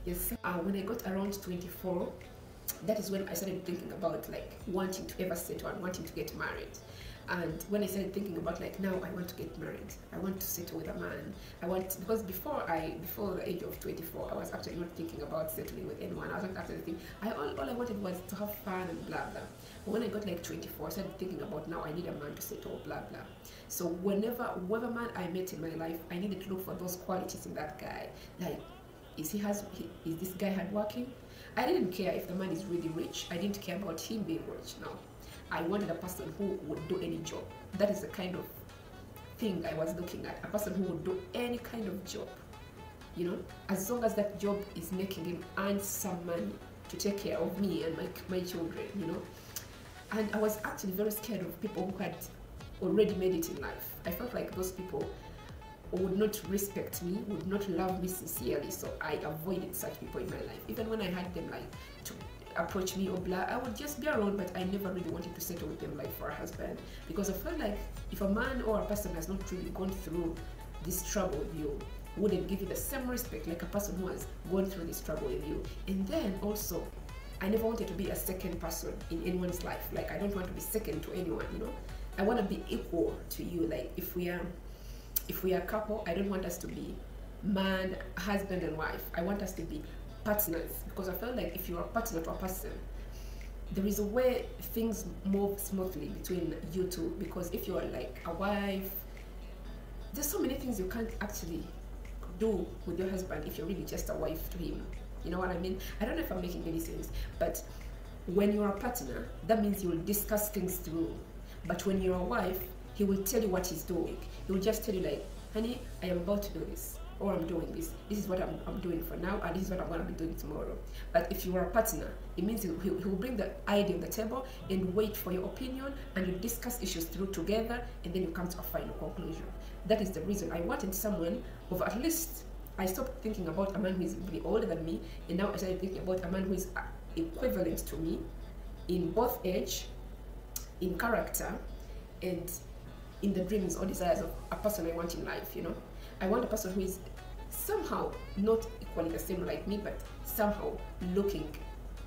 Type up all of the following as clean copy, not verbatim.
Yes. When I got around 24, that is when I started thinking about like wanting to ever settle and wanting to get married. And when I started thinking about like, now I want to get married, I want to settle with a man, because before the age of 24, I was actually not thinking about settling with anyone. I was not actually thinking, all I wanted was to have fun and blah blah. But when I got like 24, I started thinking about, now I need a man to settle, blah blah. So whatever man I met in my life, I needed to look for those qualities in that guy. Like, is this guy hardworking? I didn't care if the man is really rich. I didn't care about him being rich. No, I wanted a person who would do any job. That is the kind of thing I was looking at. A person who would do any kind of job, you know, as long as that job is making him earn some money to take care of me and my children, you know. And I was actually very scared of people who had already made it in life. I felt like those people would not respect me, would not love me sincerely, so I avoided such people in my life. Even when I had them like to approach me or blah, I would just be around, but I never really wanted to settle with them like for a husband, because I felt like if a man or a person has not really gone through this trouble with you, wouldn't give you the same respect like a person who has gone through this trouble with you. And then also, I never wanted to be a second person in anyone's life. Like, I don't want to be second to anyone, you know. I want to be equal to you. Like, if we are a couple, I don't want us to be man, husband and wife. I want us to be partners, because I feel like if you're a partner to a person, there is a way things move smoothly between you two. Because if you're like a wife, there's so many things you can't actually do with your husband if you're really just a wife to him. You know what I mean? I don't know if I'm making any sense, but when you're a partner, that means you will discuss things through. But when you're a wife, he will tell you what he's doing. He will just tell you like, honey, I am about to do this, or I'm doing this. This is what I'm doing for now, and this is what I'm going to be doing tomorrow. But if you are a partner, it means he will bring the idea on the table and wait for your opinion, and you discuss issues through together, and then you come to a final conclusion. That is the reason I wanted someone of at least, I stopped thinking about a man who is really older than me, and now I started thinking about a man who is equivalent to me in both age, in character, and in the dreams or desires of a person I want in life, you know. I want a person who is somehow not equally the same like me, but somehow looking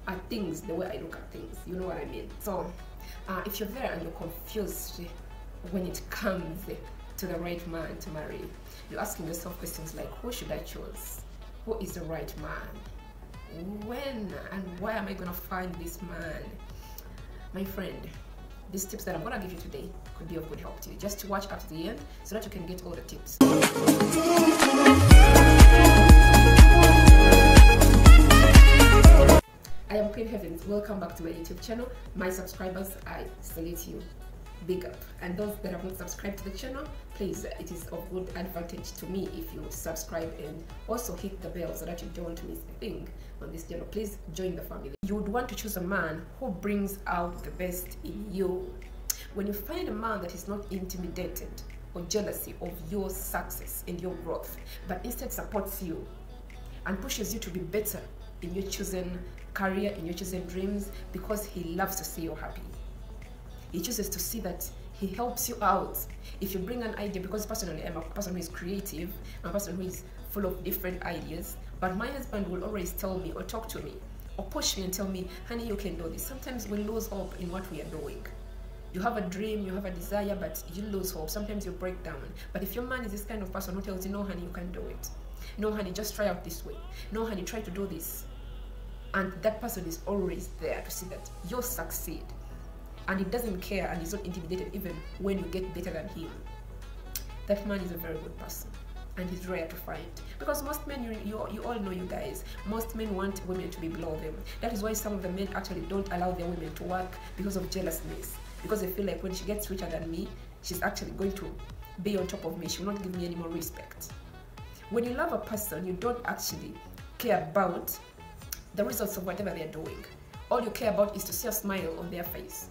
at things the way I look at things, you know what I mean? So if you're there and you're confused when it comes to the right man to marry, you're asking yourself questions like, who should I choose? Who is the right man? When and why am I gonna find this man? My friend, these tips that I'm gonna give you today could be of good help to you. Just to watch up to the end so that you can get all the tips. I am Queen Heavens. Welcome back to my YouTube channel. My subscribers, I salute you. Big up. And those that have not subscribed to the channel, please, it is of good advantage to me if you subscribe and also hit the bell so that you don't miss a thing on this channel. Please join the family. You would want to choose a man who brings out the best in you. When you find a man that is not intimidated or jealousy of your success and your growth, but instead supports you and pushes you to be better in your chosen career, in your chosen dreams, because he loves to see you happy. He chooses to see that he helps you out. If you bring an idea, because personally I'm a person who is creative, I'm a person who is full of different ideas, but my husband will always tell me or talk to me or push me and tell me, honey, you can do this. Sometimes we lose hope in what we are doing. You have a dream, you have a desire, but you lose hope. Sometimes you break down. But if your man is this kind of person who tells you, no honey, you can do it. No honey, just try out this way. No honey, try to do this. And that person is always there to see that you succeed. And he doesn't care and he's not intimidated even when you get better than him. That man is a very good person, and he's rare to find. Because most men, you all know, you guys, most men want women to be below them. That is why some of the men actually don't allow their women to work, because of jealousness. Because they feel like when she gets richer than me, she's actually going to be on top of me. She will not give me any more respect. When you love a person, you don't actually care about the results of whatever they're doing. All you care about is to see a smile on their face.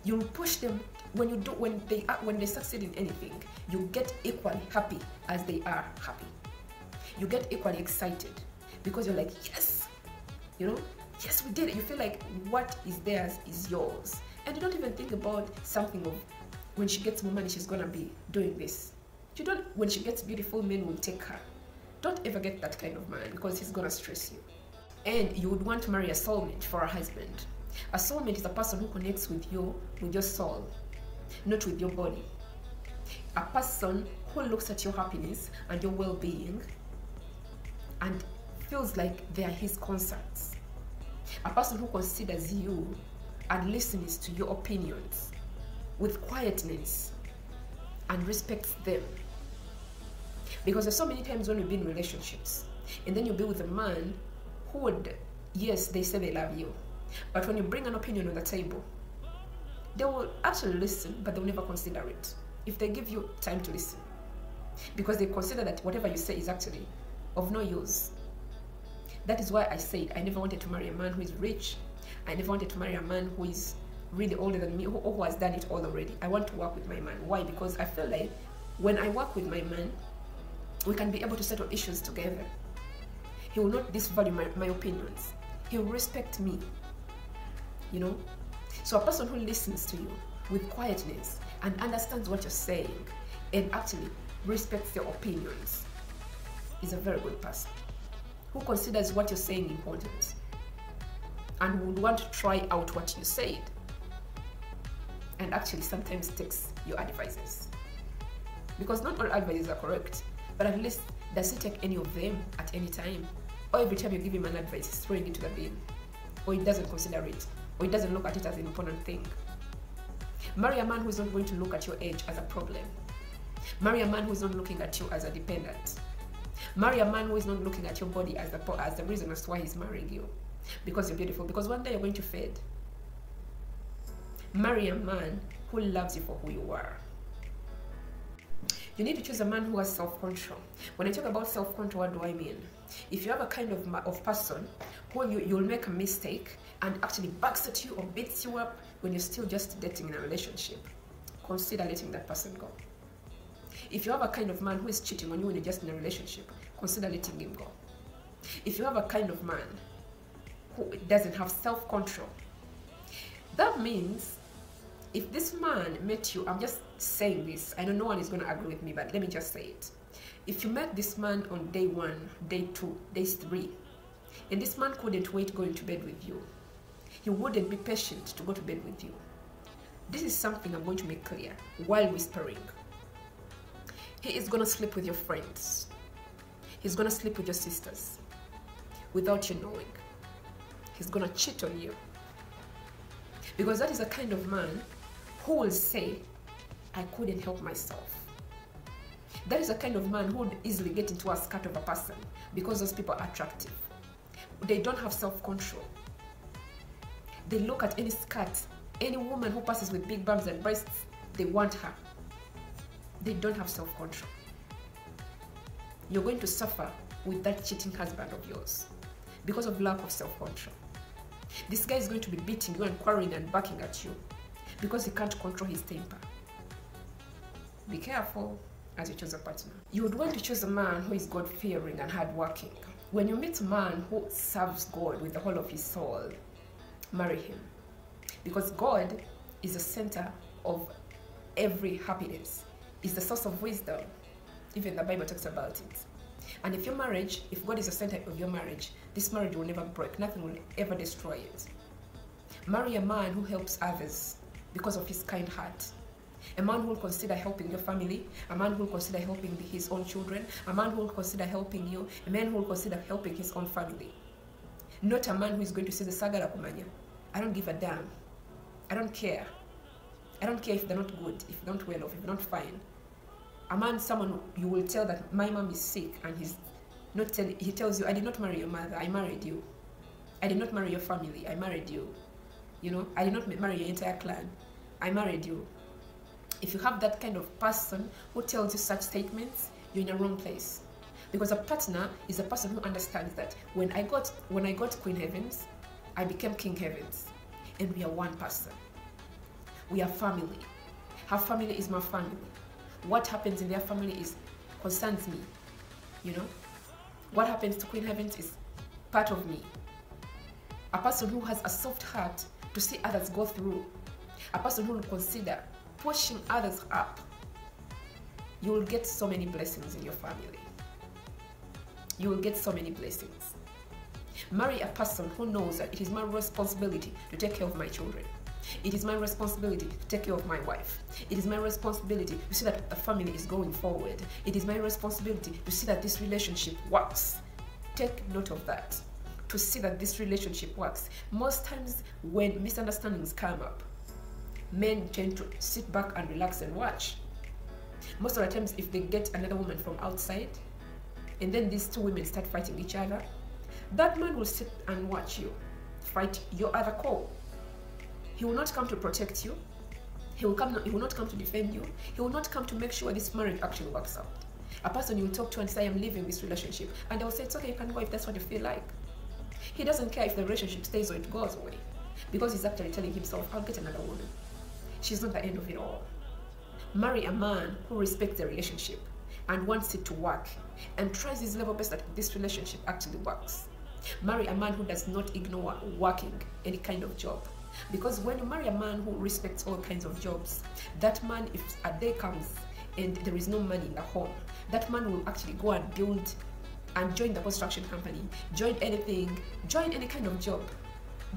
You push them when they succeed in anything. You get equally happy as they are happy. You get equally excited because you're like, yes, you know, yes, we did it. You feel like what is theirs is yours, and you don't even think about something of when she gets more money, she's gonna be doing this. You don't. When she gets beautiful, men will take her. Don't ever get that kind of man, because he's gonna stress you. And you would want to marry a soulmate for a husband. A soulmate is a person who connects with you, with your soul, not with your body. A person who looks at your happiness and your well-being and feels like they are his concerts. A person who considers you and listens to your opinions with quietness and respects them. Because there's so many times when we've been in relationships and then you'll be with a man who would, yes, they say they love you, but when you bring an opinion on the table, they will actually listen, but they'll never consider it if they give you time to listen, because they consider that whatever you say is actually of no use. That is why I said I never wanted to marry a man who is rich. I never wanted to marry a man who is really older than me, who has done it all already. I want to work with my man. Why? Because I feel like when I work with my man, we can be able to settle issues together. He will not disvalue my opinions. He will respect me, you know. So a person who listens to you with quietness and understands what you're saying and actually respects your opinions is a very good person, who considers what you're saying important and would want to try out what you said, and actually sometimes takes your advices. Because not all advices are correct, but at least does he take any of them at any time? Or every time you give him an advice, he's throwing it to the bin, or he doesn't consider it, or he doesn't look at it as an important thing. Marry a man who is not going to look at your age as a problem. Marry a man who is not looking at you as a dependent. Marry a man who is not looking at your body as the reason as to why he's marrying you. Because you're beautiful, because one day you're going to fade. Marry a man who loves you for who you are. You need to choose a man who has self-control. When I talk about self-control, what do I mean? If you have a kind of person who you'll make a mistake and actually backs at you or beats you up when you're still just dating in a relationship, consider letting that person go. If you have a kind of man who is cheating on you when you're just in a relationship, consider letting him go. If you have a kind of man who doesn't have self-control, that means if this man met you, I'm just saying this, I know no one is going to agree with me, but let me just say it. If you met this man on day 1, day 2, day 3, and this man couldn't wait going to bed with you, he wouldn't be patient to go to bed with you. This is something I'm going to make clear while whispering. He is going to sleep with your friends. He's going to sleep with your sisters without you knowing. He's going to cheat on you. Because that is a kind of man who will say, I couldn't help myself. That is a kind of man who would easily get into a skirt of a person because those people are attractive. They don't have self-control. They look at any skirt, any woman who passes with big bums and breasts, they want her. They don't have self-control. You're going to suffer with that cheating husband of yours because of lack of self-control. This guy is going to be beating you and quarreling and backing at you because he can't control his temper. Be careful as you choose a partner. You would want to choose a man who is God-fearing and hardworking. When you meet a man who serves God with the whole of his soul, marry him. Because God is the center of every happiness. Is the source of wisdom. Even the Bible talks about it. And if your marriage, if God is the center of your marriage, this marriage will never break. Nothing will ever destroy it. Marry a man who helps others because of his kind heart. A man who will consider helping your family. A man who will consider helping his own children. A man who will consider helping you. A man who will consider helping his own family. Not a man who is going to say the sagara kumanya. I don't give a damn. I don't care. I don't care if they're not good, if they're not well off, if they're not fine. A man, someone you will tell that my mom is sick and he's not telling, he tells you, I did not marry your mother, I married you. I did not marry your family, I married you. You know, I did not marry your entire clan, I married you. If you have that kind of person who tells you such statements, you're in a wrong place. Because a partner is a person who understands that when I got Queen Heavens, I became King Heavens. And we are one person. We are family. Her family is my family. What happens in their family concerns me. You know? What happens to Queen Heavens is part of me. A person who has a soft heart to see others go through. A person who will consider pushing others up. You will get so many blessings in your family. you will get so many blessings. Marry a person who knows that it is my responsibility to take care of my children. It is my responsibility to take care of my wife. It is my responsibility to see that the family is going forward. It is my responsibility to see that this relationship works. Take note of that. To see that this relationship works. Most times when misunderstandings come up, men tend to sit back and relax and watch. Most of the times, if they get another woman from outside, and then these two women start fighting each other, that man will sit and watch you fight your other core. He will not come to protect you. He will not come to defend you. He will not come to make sure this marriage actually works out. A person you will talk to and say, I'm leaving this relationship, and they will say, it's okay, you can go if that's what you feel like. He doesn't care if the relationship stays or it goes away, because he's actually telling himself, I'll get another woman. She's not the end of it all. Marry a man who respects the relationship and wants it to work and tries his level best that this relationship actually works. Marry a man who does not ignore working any kind of job. Because when you marry a man who respects all kinds of jobs, that man, if a day comes and there is no money in the home, that man will actually go and build and join the construction company, join anything, join any kind of job,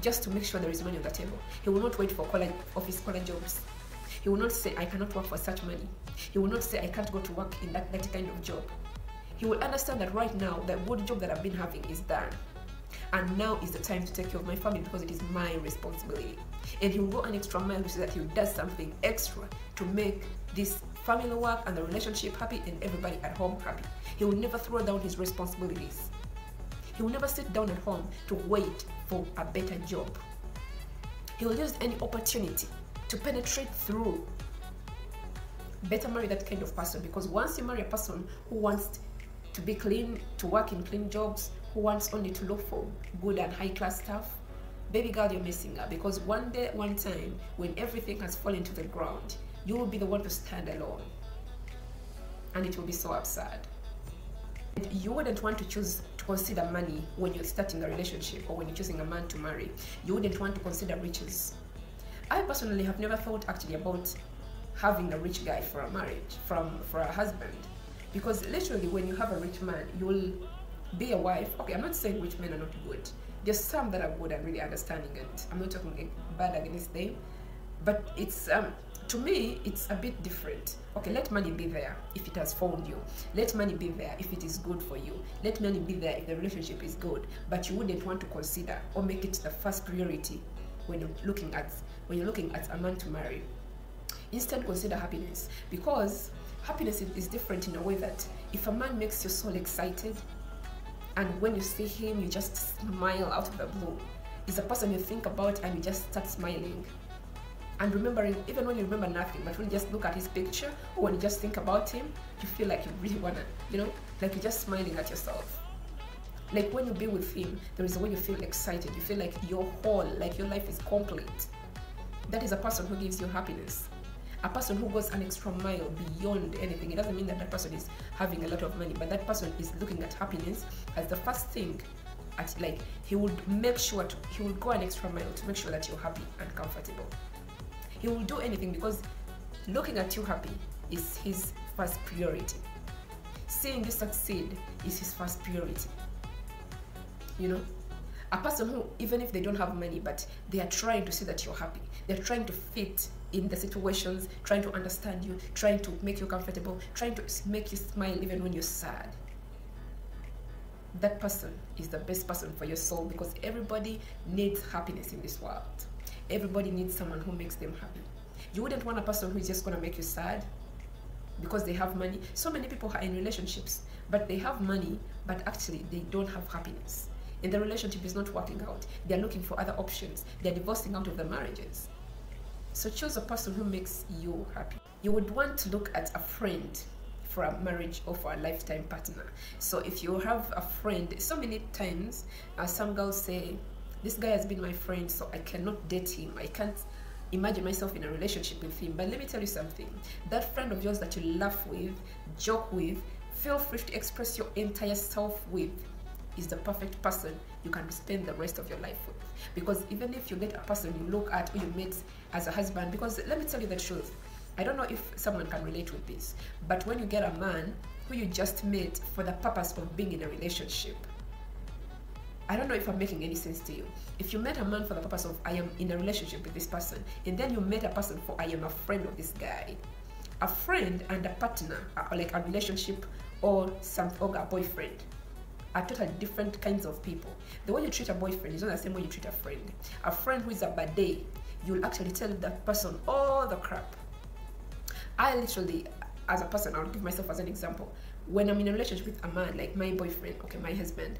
just to make sure there is money on the table. He will not wait for office jobs. He will not say, I cannot work for such money. He will not say, I can't go to work in that kind of job. He will understand that right now, the good job that I've been having is done. And now is the time to take care of my family because it is my responsibility. And he will go an extra mile so that he does something extra to make this family work and the relationship happy and everybody at home happy. He will never throw down his responsibilities. He will never sit down at home to wait for a better job. He will use any opportunity to penetrate through. Better marry that kind of person, because once you marry a person who wants to be clean, to work in clean jobs, who wants only to look for good and high-class stuff, baby girl, you're missing up, because one day, one time, when everything has fallen to the ground, you will be the one to stand alone. And it will be so absurd. You wouldn't want to consider money when you're starting a relationship or when you're choosing a man to marry. You wouldn't want to consider riches. I personally have never thought actually about having a rich guy for a marriage, for a husband. Because literally when you have a rich man, you will be a wife. Okay, I'm not saying rich men are not good. There's some that are good and really understanding, and I'm not talking bad against them. But it's to me, it's a bit different. Okay, let money be there if it has found you. Let money be there if it is good for you. Let money be there if the relationship is good. But you wouldn't want to consider or make it the first priority when you're looking at a man to marry. Instead, consider happiness, because happiness is different in a way that if a man makes your soul excited, and when you see him, you just smile out of the blue. He's a person you think about and you just start smiling. And remembering, even when you remember nothing, but when you just look at his picture, or when you just think about him, you feel like you really wanna, like you're just smiling at yourself. Like when you be with him, there is a way you feel excited. You feel like you're whole, like your life is complete. That is a person who gives you happiness. A person who goes an extra mile beyond anything. It doesn't mean that that person is having a lot of money, but that person is looking at happiness as the first thing. He would go an extra mile to make sure that you're happy and comfortable. He will do anything because looking at you happy is his first priority. Seeing you succeed is his first priority. A person who, even if they don't have money, but they are trying to see that you're happy. They're trying to fit in the situations, trying to understand you, trying to make you comfortable, trying to make you smile even when you're sad. That person is the best person for your soul, because everybody needs happiness in this world. Everybody needs someone who makes them happy. You wouldn't want a person who is just going to make you sad because they have money. So many people are in relationships, but they have money, but actually they don't have happiness. And the relationship is not working out. They're looking for other options. They're divorcing out of the marriages. So choose a person who makes you happy. You would want to look at a friend for a marriage or for a lifetime partner. So if you have a friend, so many times some girls say, this guy has been my friend, so I cannot date him. I can't imagine myself in a relationship with him. But let me tell you something. That friend of yours that you laugh with, joke with, feel free to express your entire self with, is the perfect person you can spend the rest of your life with. Because even if you get a person you look at, or you meet as a husband, because let me tell you the truth, I don't know if someone can relate with this, but when you get a man who you just met for the purpose of being in a relationship. I don't know if I'm making any sense to you. If you met a man for the purpose of I am in a relationship with this person, and then you met a person for I am a friend of this guy, a friend and a partner, or like a relationship or a boyfriend, are totally different kinds of people. The way you treat a boyfriend is not the same way you treat a friend. A friend who is a bad day, you'll actually tell that person all the crap. I literally, as a person, I'll give myself as an example. When I'm in a relationship with a man, like my boyfriend, okay, my husband,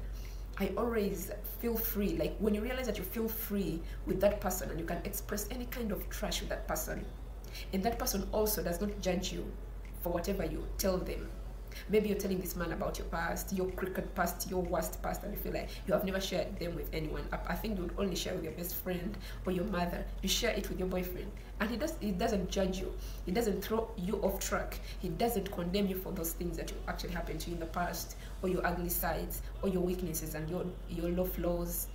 I always feel free. Like when you realize that you feel free with that person and you can express any kind of trash with that person, and that person also does not judge you for whatever you tell them. Maybe you're telling this man about your past, your crooked past, your worst past, and you feel like you have never shared them with anyone. I think you would only share with your best friend or your mother. You share it with your boyfriend, and he doesn't judge you. He doesn't throw you off track. He doesn't condemn you for those things that actually happened to you in the past, or your ugly sides, or your weaknesses and your low flaws.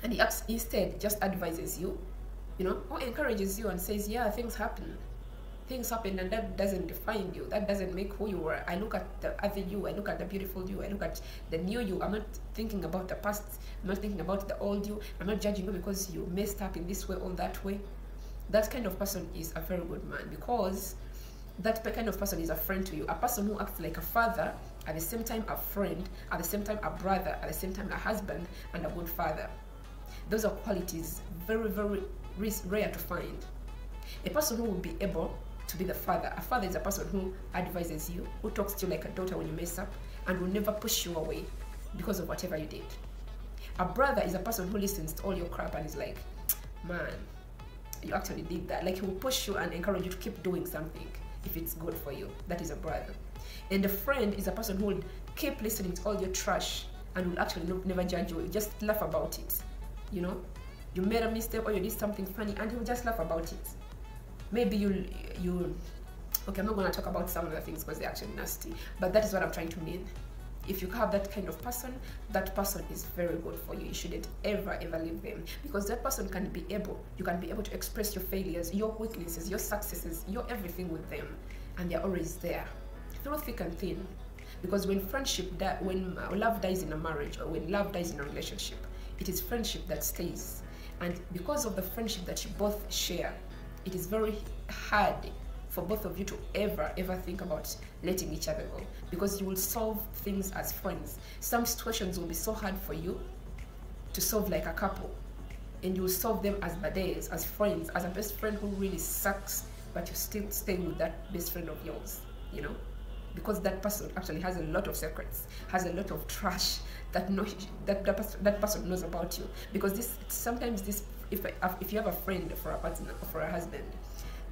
And he instead just advises you, or encourages you and says, yeah, things happen. Things happen, and that doesn't define you. That doesn't make who you are. I look at the other you. I look at the beautiful you. I look at the new you. I'm not thinking about the past. I'm not thinking about the old you. I'm not judging you because you messed up in this way or that way. That kind of person is a very good man, because that kind of person is a friend to you. A person who acts like a father, at the same time a friend, at the same time a brother, at the same time a husband, and a good father. Those are qualities very, very rare to find. A person who will be able to be the father. A father is a person who advises you, who talks to you like a daughter when you mess up, and will never push you away because of whatever you did. A brother is a person who listens to all your crap and is like, man, you actually did that. Like, he will push you and encourage you to keep doing something if it's good for you. That is a brother. And a friend is a person who will keep listening to all your trash and will actually never judge you. Just laugh about it. You made a mistake or you did something funny, and he will just laugh about it. Maybe okay, I'm not going to talk about some of the things because they're actually nasty, but that is what I'm trying to mean. If you have that kind of person, that person is very good for you. You shouldn't ever leave them, because that person you can be able to express your failures, your weaknesses, your successes, your everything with them, and they're always there through thick and thin. Because when love dies in a marriage, or when love dies in a relationship, it is friendship that stays. And because of the friendship that you both share, it is very hard for both of you to ever think about letting each other go, because you will solve things as friends. Some situations will be so hard for you to solve like a couple, and you will solve them as buddies, as friends, as a best friend who really sucks, but you still stay with that best friend of yours, because that person actually has a lot of secrets, has a lot of trash that person knows about you. Because if you have a friend for a partner or for a husband,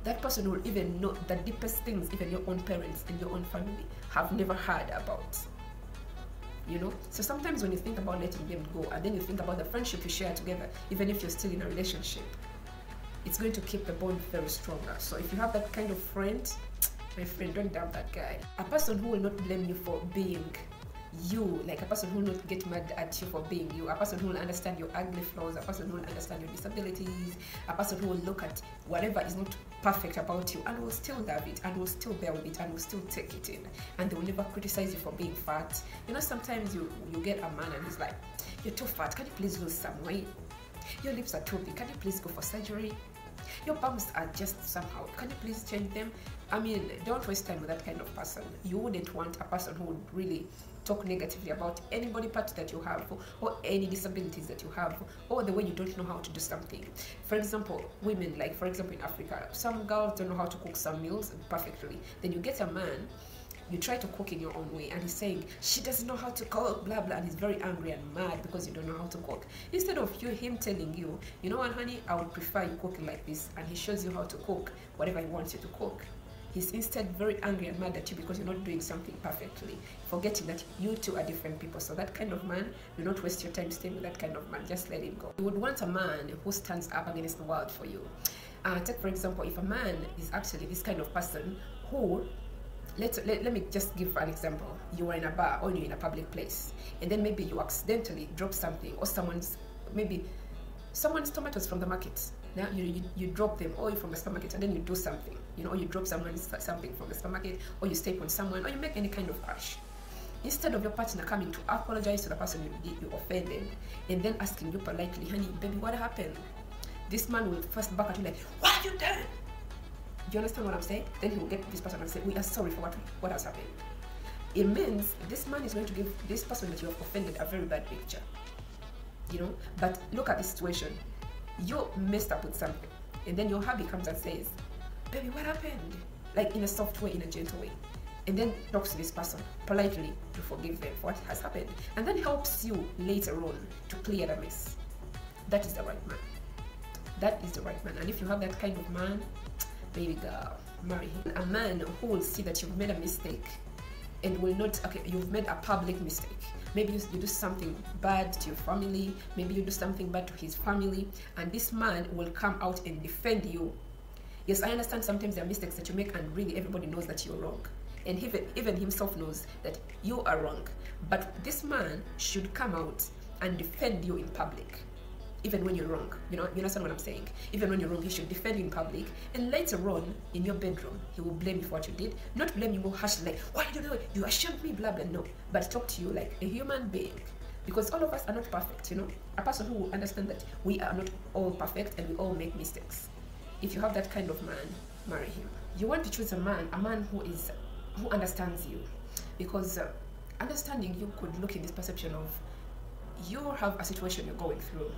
that person will even know the deepest things even your own parents and your own family have never heard about. So sometimes when you think about letting them go, and then you think about the friendship you share together, even if you're still in a relationship, it's going to keep the bond very stronger. So if you have that kind of friend, my friend, don't doubt that guy. A person who will not blame you for being you, like a person who will not get mad at you for being you, a person who will understand your ugly flaws, a person who will understand your disabilities, a person who will look at whatever is not perfect about you and will still love it, and will still bear with it, and will still take it in, and they will never criticize you for being fat. Sometimes you get a man and he's like, you're too fat, can you please lose some weight? Your lips are too big, can you please go for surgery? Your bums are just somehow, can you please change them? Don't waste time with that kind of person. You wouldn't want a person who would really talk negatively about any body part that you have, or any disabilities that you have, or the way you don't know how to do something. For example, women, like for example in Africa, some girls don't know how to cook some meals perfectly. Then you get a man, you try to cook in your own way, and he's saying she doesn't know how to cook, blah blah, and he's very angry and mad because you don't know how to cook. Instead of him telling you, you know what, honey, I would prefer you cooking like this, and he shows you how to cook whatever he wants you to cook. He's instead very angry and mad at you because you're not doing something perfectly, forgetting that you two are different people. So that kind of man, do not waste your time staying with that kind of man. Just let him go. You would want a man who stands up against the world for you. Take for example, if a man is actually this kind of person who, let me just give an example. You are in a bar or you're in a public place, and then maybe you accidentally drop something, or someone's tomatoes from the market, Now you drop them all from the supermarket, and then you do something, you know, or you drop someone something from the supermarket, or you step on someone, or you make any kind of crash. Instead of your partner coming to apologize to the person you offended, and then asking you politely, honey, baby, what happened? This man will first back at you like, what have you done? Do you understand what I'm saying? Then he will get this person and say, we are sorry for what has happened. It means this man is going to give this person that you have offended a very bad picture. You know, but look at the situation. You messed up with something, and then your hubby comes and says, baby, what happened? Like in a soft way, in a gentle way. And then talks to this person politely to forgive them for what has happened, and then helps you later on to clear the mess. That is the right man. That is the right man. And if you have that kind of man, baby girl, marry him. A man who will see that you've made a mistake and will not, okay, you've made a public mistake. Maybe you do something bad to your family, maybe you do something bad to his family, and this man will come out and defend you. Yes, I understand sometimes there are mistakes that you make and really everybody knows that you're wrong. And even himself knows that you are wrong. But this man should come out and defend you in public, even when you're wrong. You understand what I'm saying? Even when you're wrong, he should defend you in public. And later on, in your bedroom, he will blame you for what you did. Not blame you more harshly, like, why did you do it? You ashamed me, blah, blah, no. But talk to you like a human being. Because all of us are not perfect, you know? A person who will understand that we are not all perfect and we all make mistakes. If you have that kind of man, marry him. You want to choose a man who understands you, because understanding you could look in this perception of you have a situation you're going through,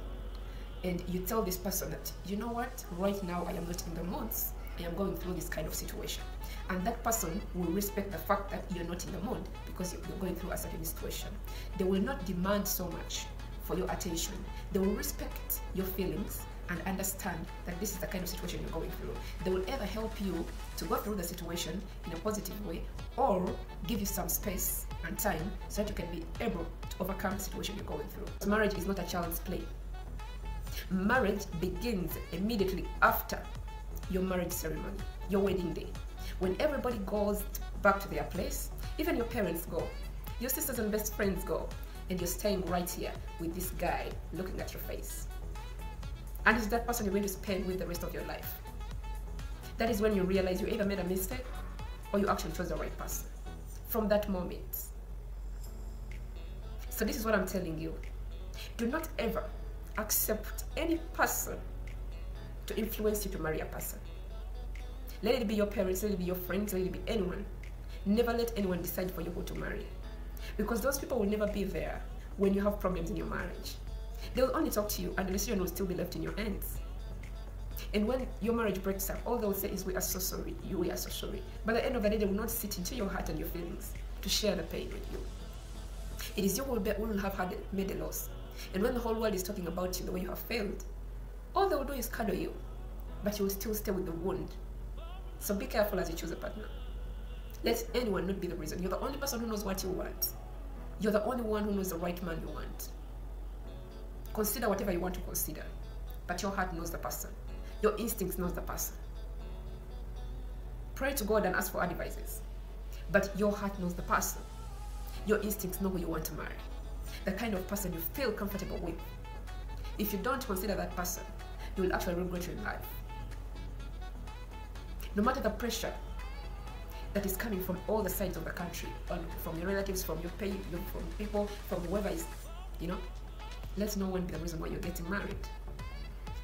and you tell this person that, you know what, right now I am not in the moods, I am going through this kind of situation, and that person will respect the fact that you're not in the mood because you're going through a certain situation. They will not demand so much for your attention. They will respect your feelings and understand that this is the kind of situation you're going through. They will either help you to go through the situation in a positive way, or give you some space and time so that you can be able to overcome the situation you're going through. Marriage is not a child's play. Marriage begins immediately after your marriage ceremony, your wedding day. When everybody goes back to their place, even your parents go, your sisters and best friends go, and you're staying right here with this guy looking at your face. And it's that person you're going to spend with the rest of your life. That is when you realize you either made a mistake or you actually chose the right person. From that moment. So this is what I'm telling you. Do not ever accept any person to influence you to marry a person. Let it be your parents, let it be your friends, let it be anyone. Never let anyone decide for you who to marry. Because those people will never be there when you have problems in your marriage. They'll only talk to you, and the decision will still be left in your hands. And when your marriage breaks up, all they'll say is, we are so sorry, we are so sorry. But at the end of the day, they will not sit into your heart and your feelings to share the pain with you. It is you who will have made a loss. And when the whole world is talking about you, the way you have failed, all they will do is cuddle you, but you will still stay with the wound. So be careful as you choose a partner. Let anyone not be the reason. You're the only person who knows what you want. You're the only one who knows the right man you want. Consider whatever you want to consider, but your heart knows the person. Your instincts knows the person. Pray to God and ask for advices, but your heart knows the person. Your instincts know who you want to marry, the kind of person you feel comfortable with. If you don't consider that person, you will actually regret your life. No matter the pressure that is coming from all the sides of the country, from your relatives, from your pay, from people, from whoever is, let no one be the reason why you're getting married.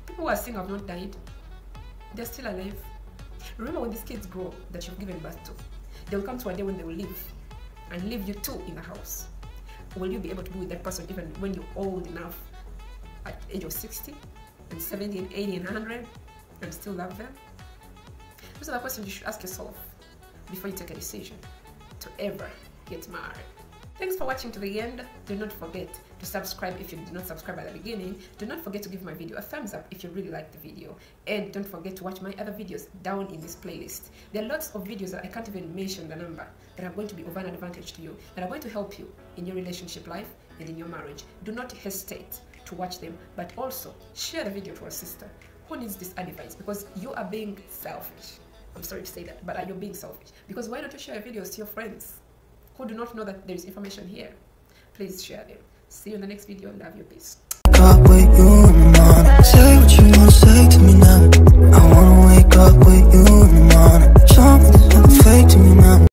People who are single have not died. They're still alive. Remember when these kids grow that you've given birth to, they will come to a day when they will leave, and leave you too in the house. Will you be able to be with that person even when you're old enough, at the age of 60 and 70 and 80 and 100, and still love them? Those are the questions you should ask yourself before you take a decision to ever get married. Thanks for watching to the end. Do not forget to subscribe if you did not subscribe at the beginning. Do not forget to give my video a thumbs up if you really like the video. And don't forget to watch my other videos down in this playlist. There are lots of videos that I can't even mention the number that are going to be of an advantage to you, that are going to help you in your relationship life and in your marriage. Do not hesitate to watch them, but also share the video to a sister who needs this advice, because you are being selfish. I'm sorry to say that, but you're being selfish. Because why don't you share videos to your friends who do not know that there is information here? Please share them. See you in the next video. Love you. Peace. Say what you want. say to me now? I wanna wake up with you